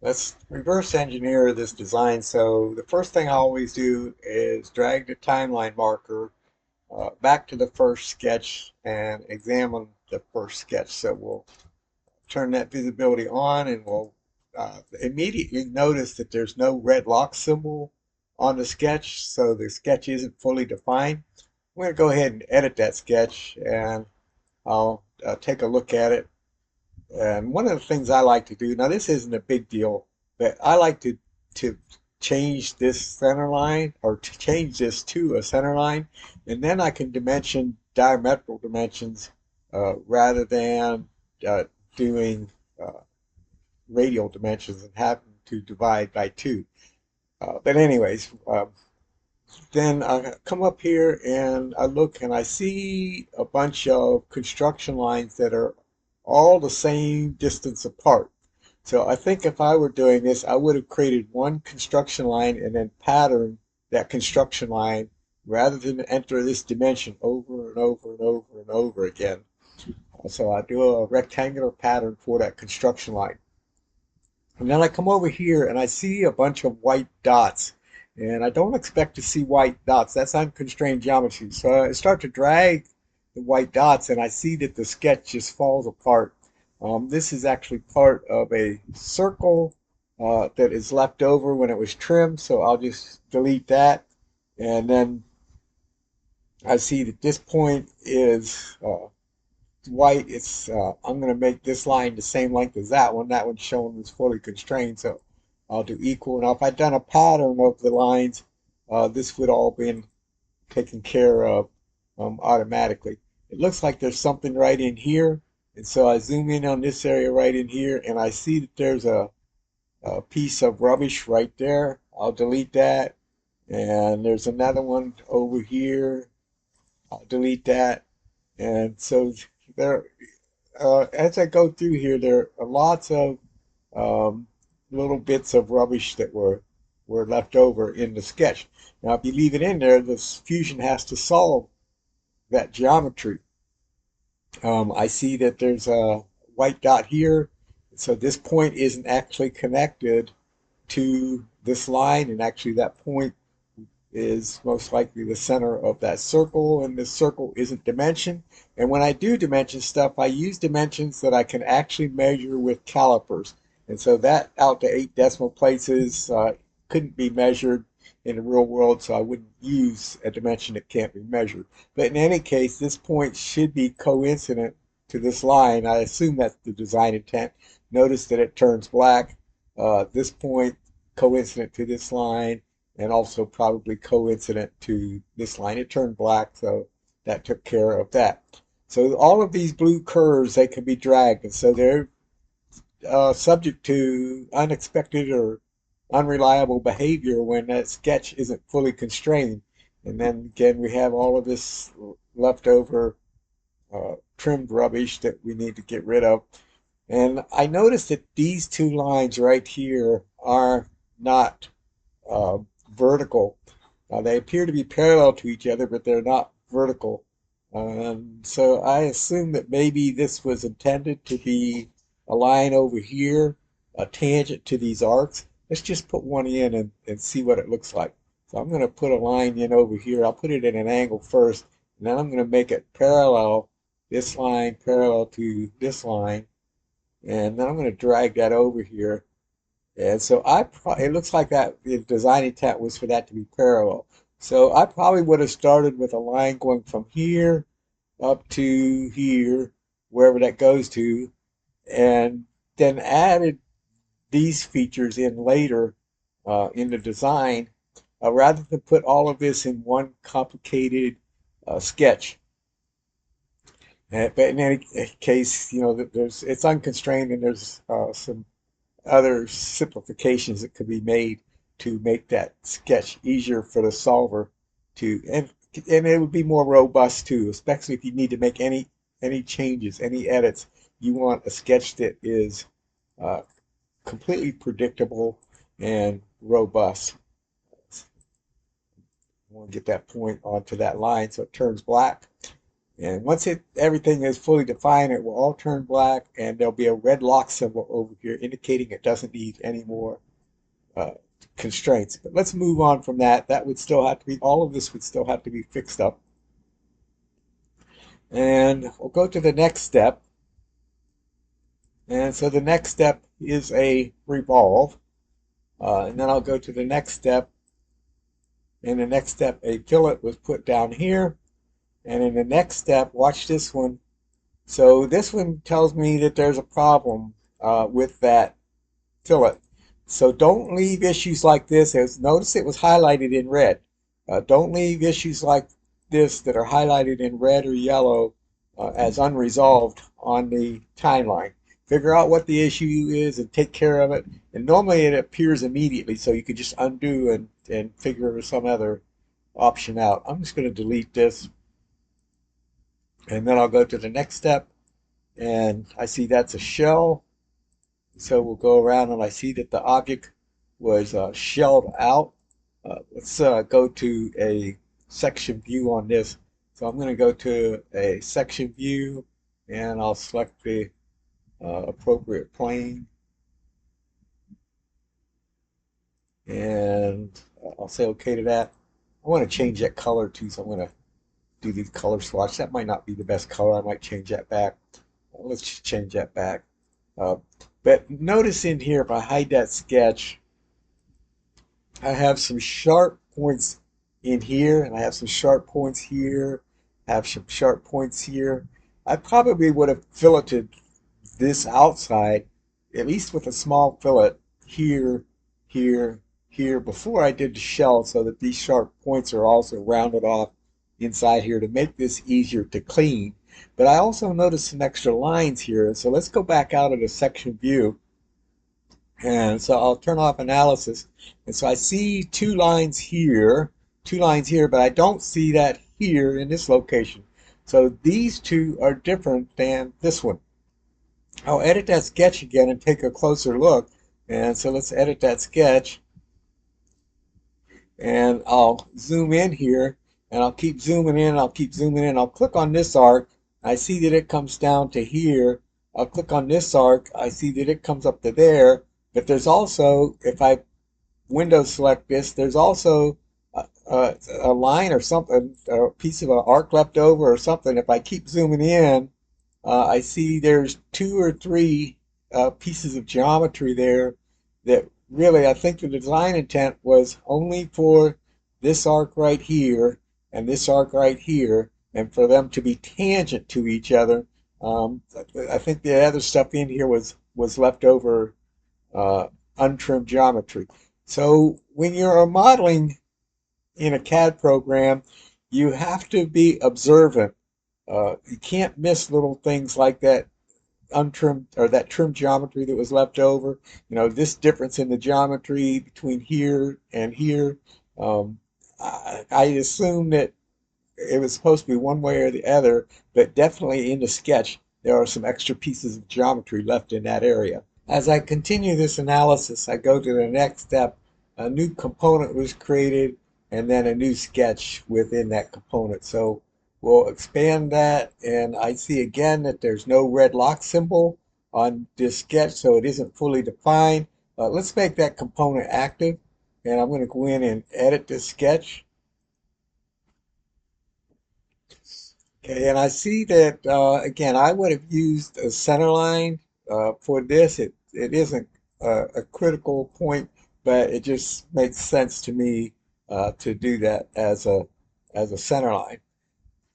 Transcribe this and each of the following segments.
Let's reverse engineer this design. So the first thing I always do is drag the timeline marker back to the first sketch and examine the first sketch. So we'll turn that visibility on and we'll immediately notice that there's no red lock symbol on the sketch. So the sketch isn't fully defined. I'm going to go ahead and edit that sketch and I'll take a look at it. And one of the things I like to do, now this isn't a big deal, but I like to change this center line or to change this to a center line, and then I can dimension diametral dimensions rather than uh, doing uh, radial dimensions and having to divide by two. But anyways, then I come up here and I look and I see a bunch of construction lines that are all the same distance apart. So I think if I were doing this, I would have created one construction line and then pattern that construction line rather than enter this dimension over and over and over and over again. So I do a rectangular pattern for that construction line. And then I come over here and I see a bunch of white dots. And I don't expect to see white dots. That's unconstrained geometry. So I start to drag the white dots and I see that the sketch just falls apart. This is actually part of a circle that is left over when it was trimmed. So I'll just delete that. And then I see that this point is white. I'm going to make this line the same length as that one. That one's shown as fully constrained, so I'll do equal. Now, if I'd done a pattern of the lines, this would all been taken care of automatically. It looks like there's something right in here, and so I zoom in on this area right in here, and I see that there's a piece of rubbish right there. I'll delete that, and there's another one over here. I'll delete that, and so there as I go through here, there are lots of um, little bits of rubbish that were left over in the sketch. Now, if you leave it in there, the fusion has to solve that geometry. I see that there's a white dot here, so this point isn't actually connected to this line, and actually that point is most likely the center of that circle, and this circle isn't dimensioned. And when I do dimension stuff, I use dimensions that I can actually measure with calipers. And so that out to 8 decimal places couldn't be measured in the real world, so I wouldn't use a dimension that can't be measured. But in any case, this point should be coincident to this line. I assume that's the design intent. Notice that it turns black. This point coincident to this line, and also probably coincident to this line. It turned black, so that took care of that. So all of these blue curves, they can be dragged, and so they're subject to unexpected or unreliable behavior when that sketch isn't fully constrained. And then again, we have all of this leftover trimmed rubbish that we need to get rid of. And I noticed that these two lines right here are not uh, vertical. They appear to be parallel to each other, but they're not vertical. So I assume that maybe this was intended to be a line over here, a tangent to these arcs. Let's just put one in and see what it looks like. So I'm going to put a line in over here. I'll put it at an angle first, and then I'm going to make it parallel, this line parallel to this line, and then I'm going to drag that over here. And so it looks like that the design intent was for that to be parallel. So I probably would have started with a line going from here up to here, wherever that goes to, and then added these features in later in the design, rather than put all of this in one complicated sketch. But in any case, it's unconstrained, and there's some other simplifications that could be made to make that sketch easier for the solver and it would be more robust too, especially if you need to make any changes, any edits. You want a sketch that is uh, completely predictable and robust. I want to get that point onto that line so it turns black. And once everything is fully defined, it will all turn black, and there'll be a red lock symbol over here indicating it doesn't need any more uh, constraints. But let's move on from that. That would still have to be, all of this would still have to be fixed up. And we'll go to the next step. And so the next step is a revolve. And then I'll go to the next step. In the next step, a fillet was put down here. And in the next step, watch this one. So this one tells me that there's a problem with that fillet. So don't leave issues like this. Notice it was highlighted in red. Don't leave issues like this that are highlighted in red or yellow as unresolved on the timeline. Figure out what the issue is and take care of it. And normally it appears immediately, so you could just undo and figure some other option out. I'm just going to delete this, and then I'll go to the next step. And I see that's a shell. So we'll go around and I see that the object was shelled out. Let's go to a section view on this. So I'm going to go to a section view, and I'll select the appropriate plane, and I'll say OK to that. I want to change that color too, so I'm going to do the color swatch. That might not be the best color. I might change that back. Let's just change that back. Uh, but notice in here, if I hide that sketch, I have some sharp points in here, and I have some sharp points here, I have some sharp points here. I probably would have filleted this outside, at least with a small fillet, here, here, here, before I did the shell, so that these sharp points are also rounded off inside here to make this easier to clean. But I also noticed some extra lines here, so let's go back out of the section view. And so I'll turn off analysis. And so I see two lines here, but I don't see that here in this location. So these two are different than this one. I'll edit that sketch again and take a closer look. And so let's edit that sketch. And I'll zoom in here, and I'll keep zooming in, I'll keep zooming in. I'll click on this arc. I see that it comes down to here. I'll click on this arc. I see that it comes up to there. But there's also, if I window select this, there's also a line or something, a piece of an arc left over or something. If I keep zooming in, I see there's two or three pieces of geometry there that really, I think the design intent was only for this arc right here and this arc right here, and for them to be tangent to each other. I think the other stuff in here was left over untrimmed geometry. So when you're modeling in a CAD program, you have to be observant. You can't miss little things like that untrimmed or that trimmed geometry that was left over. This difference in the geometry between here and here. I assume that it was supposed to be one way or the other, but definitely in the sketch, there are some extra pieces of geometry left in that area. As I continue this analysis, I go to the next step. A new component was created, and then a new sketch within that component. So we'll expand that, and I see again that there's no red lock symbol on this sketch, so it isn't fully defined. Let's make that component active, and I'm going to go in and edit this sketch. Okay, and I see that, again, I would have used a center line for this. It isn't a critical point, but it just makes sense to me to do that as a center line.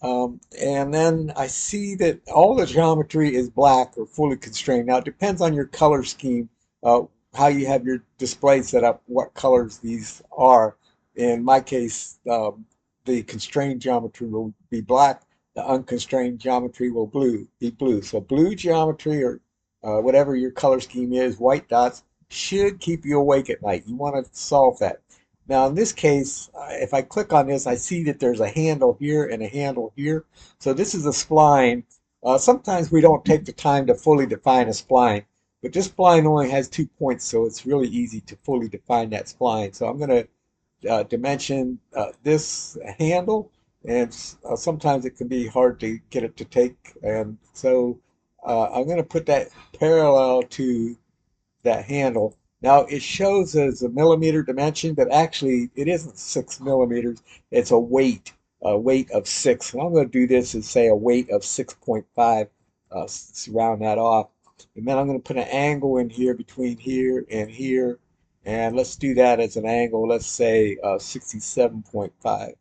And then I see that all the geometry is black or fully constrained. Now, it depends on your color scheme, how you have your display set up, what colors these are. In my case, the constrained geometry will be black. The unconstrained geometry will be blue. So blue geometry, or whatever your color scheme is, white dots, should keep you awake at night. You want to solve that. Now in this case, if I click on this, I see that there's a handle here and a handle here. So this is a spline. Sometimes we don't take the time to fully define a spline, but this spline only has 2 points, so it's really easy to fully define that spline. So I'm going to dimension this handle, and sometimes it can be hard to get it to take. And so I'm going to put that parallel to that handle. Now it shows as a millimeter dimension, but actually it isn't 6 millimeters. It's a weight of 6. And I'm going to do this and say a weight of 6.5, round that off. And then I'm going to put an angle in here between here and here. And let's do that as an angle. Let's say 67.5.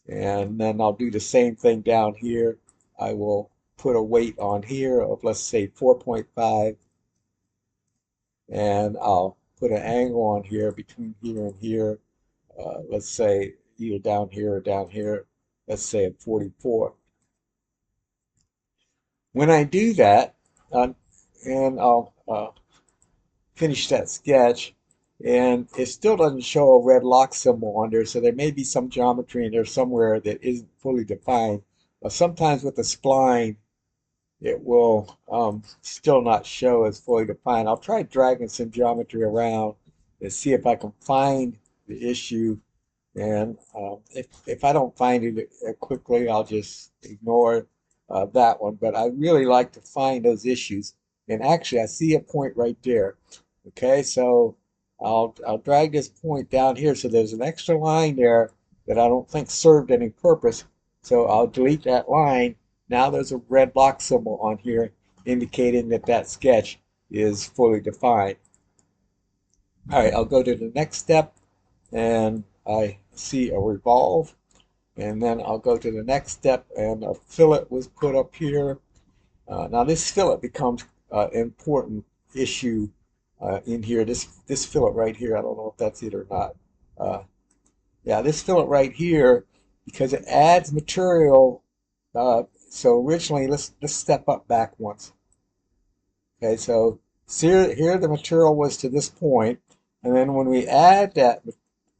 And then I'll do the same thing down here. I will put a weight on here of, let's say, 4.5. And I'll put an angle on here between here and here. Let's say either down here or down here. Let's say at 44. When I do that, uh, and I'll finish that sketch, and it still doesn't show a red lock symbol on there, so there may be some geometry in there somewhere that isn't fully defined. Sometimes with the spline, it will still not show as fully defined. I'll try dragging some geometry around and see if I can find the issue. And if I don't find it quickly, I'll just ignore that one. But I really like to find those issues. And actually, I see a point right there. Okay, so I'll drag this point down here. So there's an extra line there that I don't think served any purpose. So I'll delete that line. Now there's a red lock symbol on here indicating that that sketch is fully defined. All right, I'll go to the next step, and I see a revolve, and then I'll go to the next step, and a fillet was put up here. Now this fillet becomes an important issue in here. This fillet right here, I don't know if that's it or not. Yeah, this fillet right here, because it adds material. So originally, let's step up back once. Okay, so here the material was to this point, and then when we add that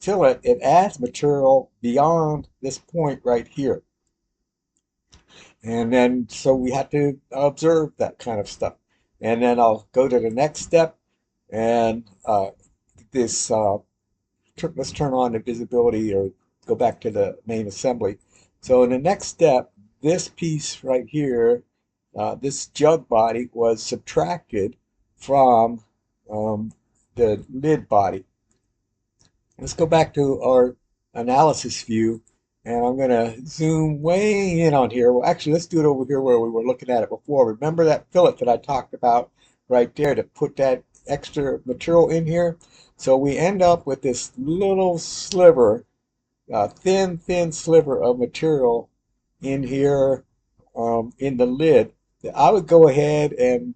fillet, it adds material beyond this point right here. And then so we have to observe that kind of stuff. And then I'll go to the next step, and this let's turn on the visibility or go back to the main assembly. So in the next step, this piece right here, this jug body was subtracted from the lid body. Let's go back to our analysis view, and I'm going to zoom way in on here. Well, actually, let's do it over here where we were looking at it before. Remember that fillet that I talked about right there to put that extra material in here? So we end up with this little sliver, thin sliver of material in here in the lid. I would go ahead and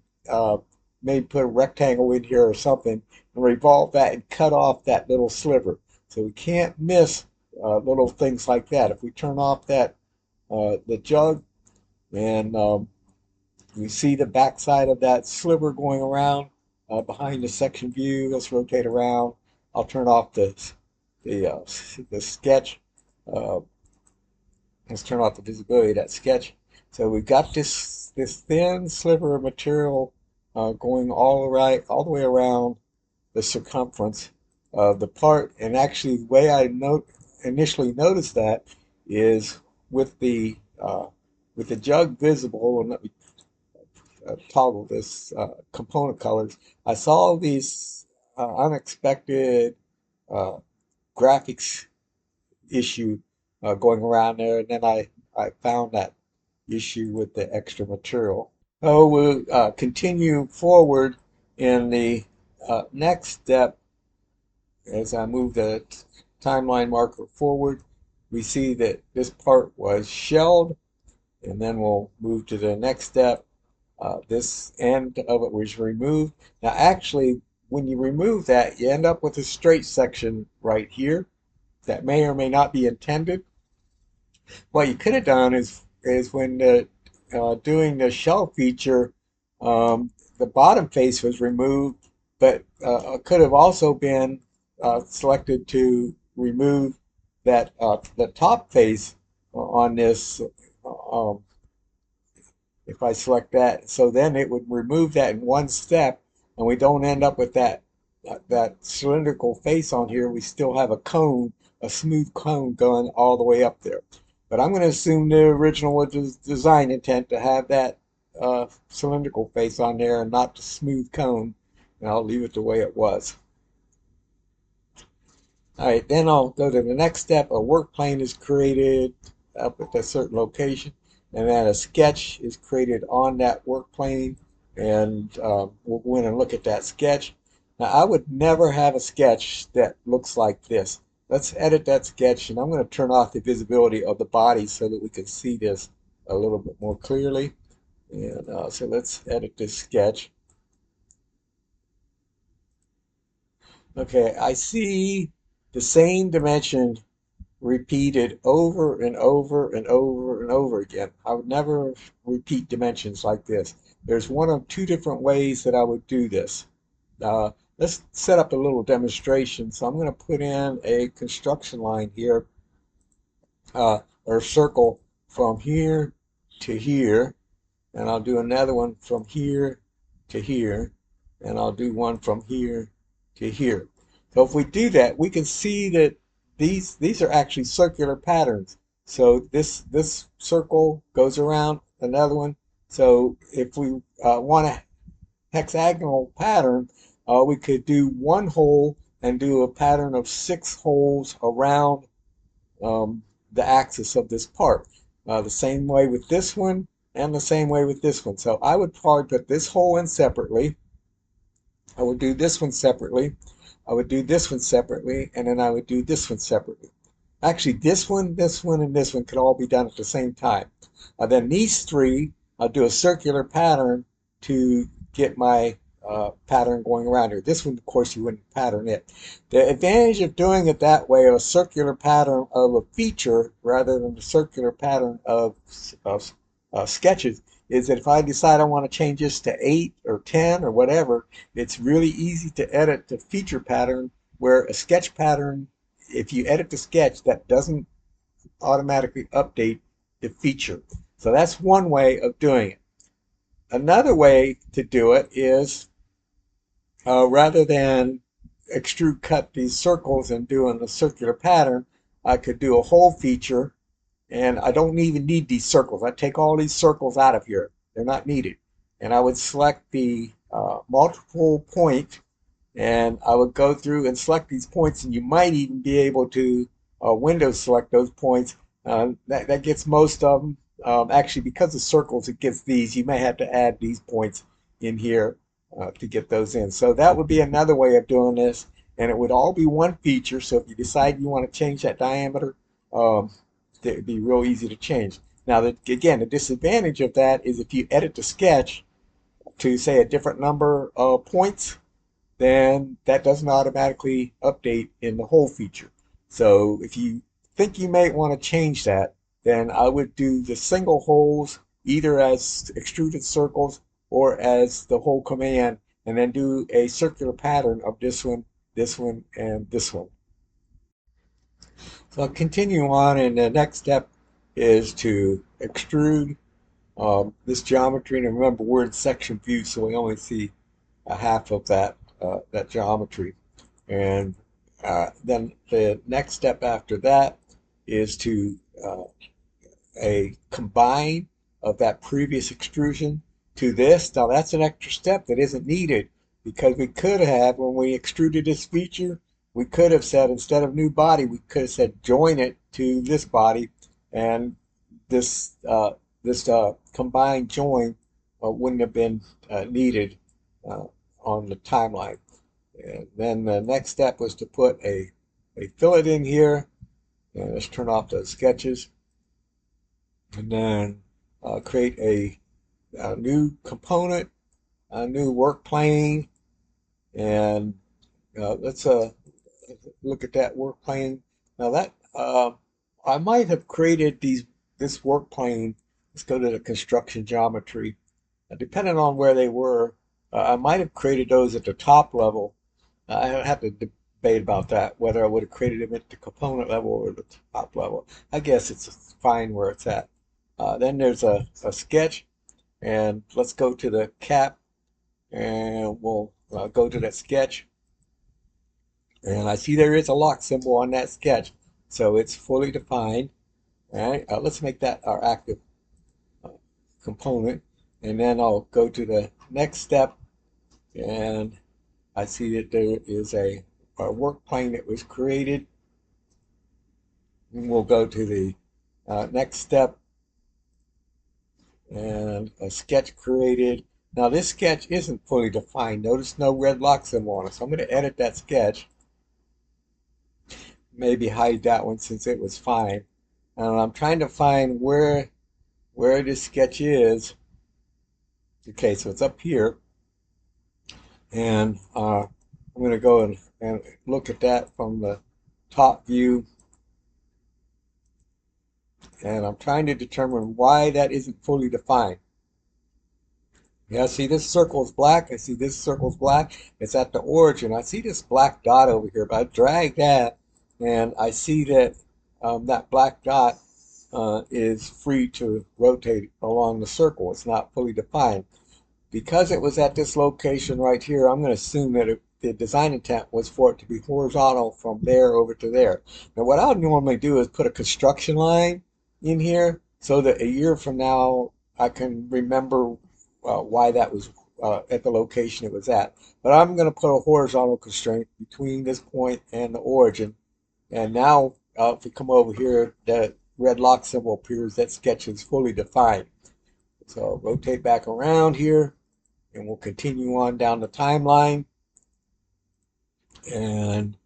maybe put a rectangle in here or something and revolve that and cut off that little sliver. So we can't miss little things like that. If we turn off that the jug, and you see the backside of that sliver going around behind the section view. Let's rotate around. I'll turn off the sketch. Uh, let's turn off the visibility of that sketch. So we've got this thin sliver of material going all the way around the circumference of the part. And actually, the way I initially noticed that is with the jug visible. And let me toggle this component colors. I saw these unexpected uh, graphics issue going around there, and then I found that issue with the extra material. So we'll continue forward in the next step. As I move the timeline marker forward, we see that this part was shelled, and then we'll move to the next step. This end of it was removed. Now actually, when you remove that, you end up with a straight section right here that may or may not be intended. What you could have done is when doing the shell feature, the bottom face was removed, but could have also been selected to remove that the top face on this. If I select that, so then it would remove that in one step, and we don't end up with that cylindrical face on here. We still have a cone a smooth cone going all the way up there. But I'm going to assume the original was design intent to have that cylindrical face on there and not the smooth cone, and I'll leave it the way it was. All right, then I'll go to the next step. A work plane is created up at a certain location, and then a sketch is created on that work plane, and we'll go in and look at that sketch. Now, I would never have a sketch that looks like this. Let's edit that sketch, and I'm going to turn off the visibility of the body so that we can see this a little bit more clearly. And so let's edit this sketch. Okay, I see the same dimension repeated over and over and over and over again. I would never repeat dimensions like this. There's one of two different ways that I would do this. Uh, let's set up a little demonstration. So I'm going to put in a construction line here, or circle from here to here, and I'll do another one from here to here, and I'll do one from here to here. So if we do that, we can see that these are actually circular patterns. So this circle goes around another one. So if we want a hexagonal pattern, we could do one hole and do a pattern of 6 holes around the axis of this part. The same way with this one and the same way with this one. So I would probably put this hole in separately. I would do this one separately. I would do this one separately, and then I would do this one separately. Actually, this one, and this one could all be done at the same time. Then these three, I'll do a circular pattern to get my pattern going around here. This one, of course, you wouldn't pattern it. The advantage of doing it that way, a circular pattern of a feature rather than the circular pattern of sketches, is that if I decide I want to change this to 8 or 10 or whatever, it's really easy to edit the feature pattern, where a sketch pattern, if you edit the sketch, that doesn't automatically update the feature. So that's one way of doing it. Another way to do it is rather than extrude cut these circles and doing a circular pattern, I could do a whole feature, and I don't even need these circles. I take all these circles out of here. They're not needed. And I would select the multiple point, and I would go through and select these points, and you might even be able to window select those points. That gets most of them. Actually, because of circles, it gets these. You may have to add these points in here to get those in. So that would be another way of doing this, and it would all be one feature. So if you decide you want to change that diameter, it would be real easy to change. Now, again, the disadvantage of that is if you edit the sketch to, say, a different number of points, then that doesn't automatically update in the whole feature. So if you think you may want to change that, then I would do the single holes either as extruded circles or as the whole command, and then do a circular pattern of this one, and this one. So I'll continue on, and the next step is to extrude this geometry. And remember, we're in section view, so we only see a half of that geometry. And then the next step after that is to a combine of that previous extrusion to this. Now that's an extra step that isn't needed, because we could have, when we extruded this feature, we could have said, instead of new body, we could have said join it to this body, and this combined join wouldn't have been needed on the timeline. And then the next step was to put a fillet in here. And let's turn off those sketches, and then create a new component, a new work plane, and let's look at that work plane. Now that I might have created this work plane. Let's go to the construction geometry. Depending on where they were, I might have created those at the top level. I have to debate about that, whether I would have created them at the component level or the top level. I guess it's fine where it's at. Then there's a sketch, and let's go to the cap, and we'll go to that sketch. And I see there is a lock symbol on that sketch. So it's fully defined. All right, let's make that our active uh, component. And then I'll go to the next step, and I see that there is a work plane that was created. And we'll go to the next step, and a sketch created. Now this sketch isn't fully defined. Notice no red lock symbol on it. So I'm going to edit that sketch. Maybe hide that one since it was fine. And I'm trying to find where this sketch is. Okay, so it's up here. And I'm going to go and look at that from the top view. And I'm trying to determine why that isn't fully defined. Yeah, see this circle is black. I see this circle is black. It's at the origin. I see this black dot over here, but I drag that, and I see that that black dot is free to rotate along the circle. It's not fully defined. Because it was at this location right here, I'm going to assume that the design intent was for it to be horizontal from there over to there. Now, what I would normally do is put a construction line in here so that a year from now I can remember why that was at the location it was at. But I'm going to put a horizontal constraint between this point and the origin. And now, if we come over here, the red lock symbol appears. That sketch is fully defined. So I'll rotate back around here, and we'll continue on down the timeline. And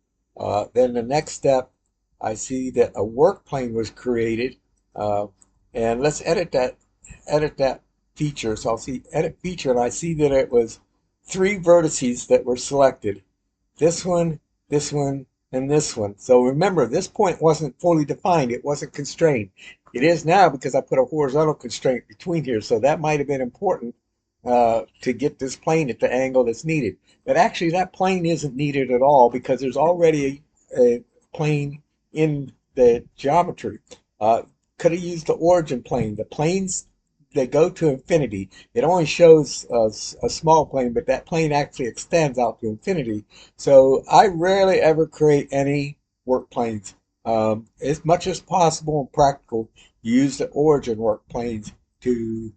then the next step, I see that a work plane was created. Uh, and let's edit that feature. So I'll see edit feature, and I see that it was 3 vertices that were selected. This one, and this one. So remember, this point wasn't fully defined. It wasn't constrained. It is now because I put a horizontal constraint between here. So that might have been important to get this plane at the angle that's needed. But actually, that plane isn't needed at all because there's already a plane in the geometry. Could have used the origin plane. The planes, they go to infinity. It only shows a small plane, but that plane actually extends out to infinity. So I rarely ever create any work planes. As much as possible and practical, use the origin work planes to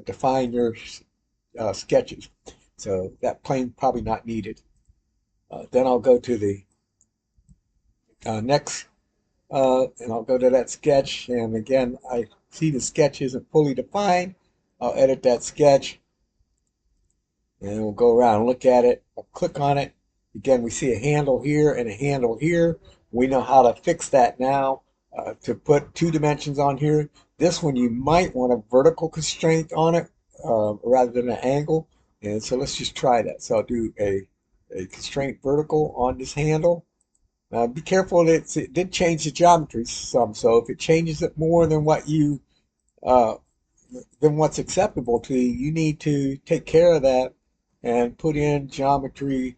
define your sketches. So that plane probably not needed. Then I'll go to the next, and I'll go to that sketch. And again, I see the sketch isn't fully defined. I'll edit that sketch, and we'll go around and look at it. I'll click on it. Again, we see a handle here and a handle here. We know how to fix that now. To put 2 dimensions on here. This one, you might want a vertical constraint on it rather than an angle. And so let's just try that. So I'll do a constraint vertical on this handle. Be careful that it did change the geometry some. So if it changes it more than what you than what's acceptable to you, you need to take care of that and put in geometry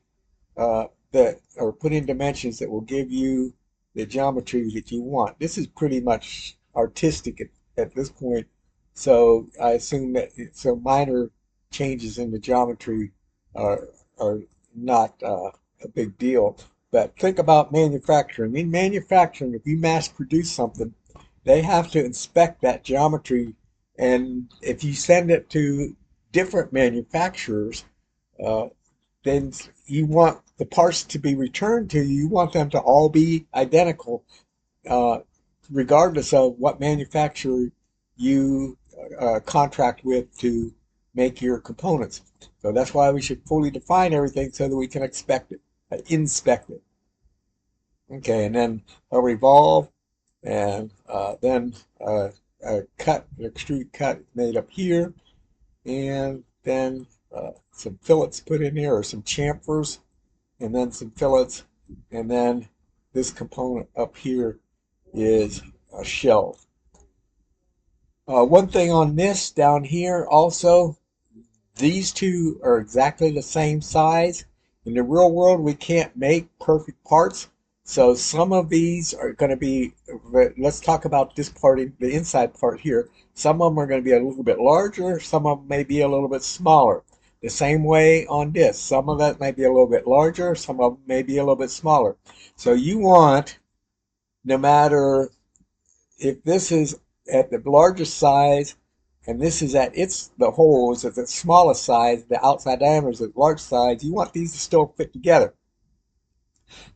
that, or put in dimensions that will give you the geometry that you want. This is pretty much artistic at this point, so I assume that so minor changes in the geometry are not a big deal. But think about manufacturing. In manufacturing, if you mass produce something, they have to inspect that geometry, and if you send it to different manufacturers, uh, then you want the parts to be returned to you. You want them to all be identical, uh, regardless of what manufacturer you contract with to make your components. So that's why we should fully define everything so that we can inspect it. Okay, and then a revolve, and then a cut, an extrude cut made up here, and then some fillets put in there, or some chamfers, and then some fillets, and then this component up here is a shelf. One thing on this down here also, these two are exactly the same size. In the real world, we can't make perfect parts. So some of these are going to be, let's talk about this part, the inside part here. Some of them are going to be a little bit larger. Some of them may be a little bit smaller. The same way on this. Some of that may be a little bit larger. Some of them may be a little bit smaller. So you want no matter if this is at the largest size and this is at the hole is at the smallest size, the outside diameter is at the large size, you want these to still fit together.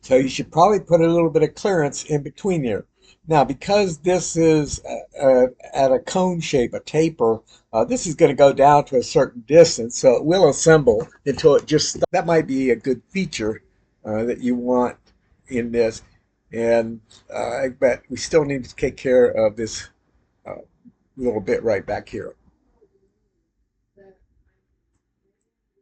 So you should probably put a little bit of clearance in between here. Now, because this is at a cone shape, a taper, this is going to go down to a certain distance, so it will assemble until it just stops. That might be a good feature that you want in this. And but we still need to take care of this little bit right back here.